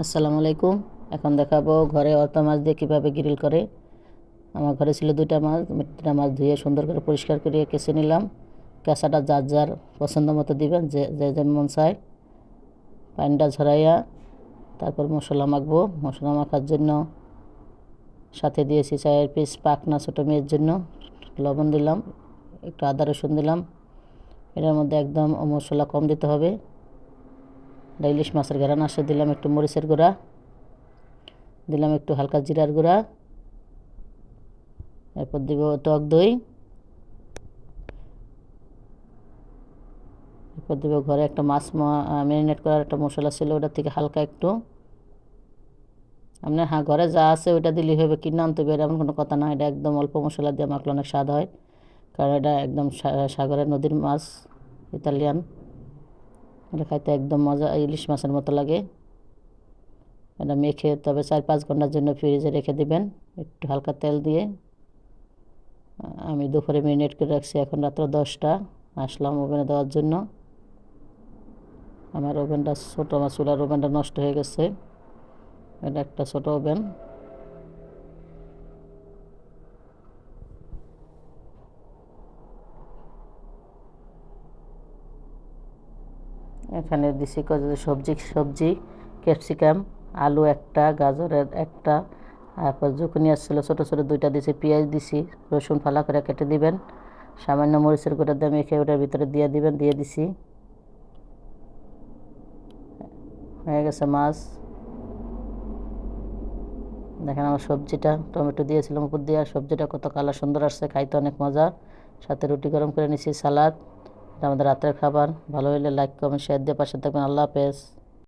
আসসালামু আলাইকুম। এখন দেখাবো ঘরে অর্তা মাছ দিয়ে কীভাবে গ্রিল করে। আমার ঘরে ছিল দুইটা মাছ, দুটা মাছ ধুয়ে সুন্দর করে পরিষ্কার করে কেচে নিলাম। কেঁচাটা যার যার পছন্দ মতো দিবেন, যে যে যেমন চায়। পানিটা ঝরাইয়া তারপর মশলা মাখবো। মশলা মাখার জন্য সাথে দিয়েছি 4 পিস পাকনা ছোটো মেয়ের জন্য। লবণ দিলাম, একটু আদা রসুন দিলাম। এটার মধ্যে একদম মশলা কম দিতে হবে। ইলিশ মাছের ঘ্রাণ আসে, দিলাম একটু মরিচের গুঁড়া, দিলাম একটু হালকা জিরার গুঁড়া, এরপর দিব টক দই, এরপর দিব ঘরে একটা মাছ ম্যারিনেট করার একটা মশলা ছিল, ওটা থেকে হালকা একটু। আপনার ঘরে যা আছে ওইটা দিলেই হবে, কিনে আনতে হবে এমন কোনো কথা না। এটা একদম অল্প মশলা দিয়ে মাখলে অনেক স্বাদ হয়, কারণ এটা একদম সাগরের নদীর মাছ, ইতালিয়ান। এটা খাইতে একদম মজা, ইলিশ মাছের মতো লাগে। এটা মেখে তবে 4-5 ঘন্টার জন্য ফ্রিজে রেখে দিবেন একটু হালকা তেল দিয়ে। আমি দুপুরে ম্যারিনেট করে রাখছি, এখন রাত্র 10টা। আসলাম ওভেনে দেওয়ার জন্য। আমার ওভেনটা ছোটো, আমার চুলার ওভেনটা নষ্ট হয়ে গেছে। এটা একটা ছোটো ওভেন। এখানে দিছি সবজি ক্যাপসিকাম, আলু একটা, গাজরের একটা, তারপর জুকুনি আসছিলো ছোটো ছোটো দুইটা দিছি, পেঁয়াজ দিছি, রসুন ফালা করে কেটে দিবেন। সামান্য মরিচের গুঁড়া দিয়ে মেখে ওটার ভিতরে দিয়ে দিবেন, দিয়ে দিছি। হয়ে গেছে মাছ। দেখেন আমার সবজিটা, টমেটো দিয়েছিলাম উপর দিয়ে, আর সবজিটা কত কালার সুন্দর আসছে, খাইতে অনেক মজা। সাথে রুটি গরম করে নিছি, সালাদ। এটা আমাদের রাতের খাবার। ভালো হলে লাইক কমেন্ট শেয়ার দিয়ে পাশে থাকবেন। আল্লাহ হাফেজ।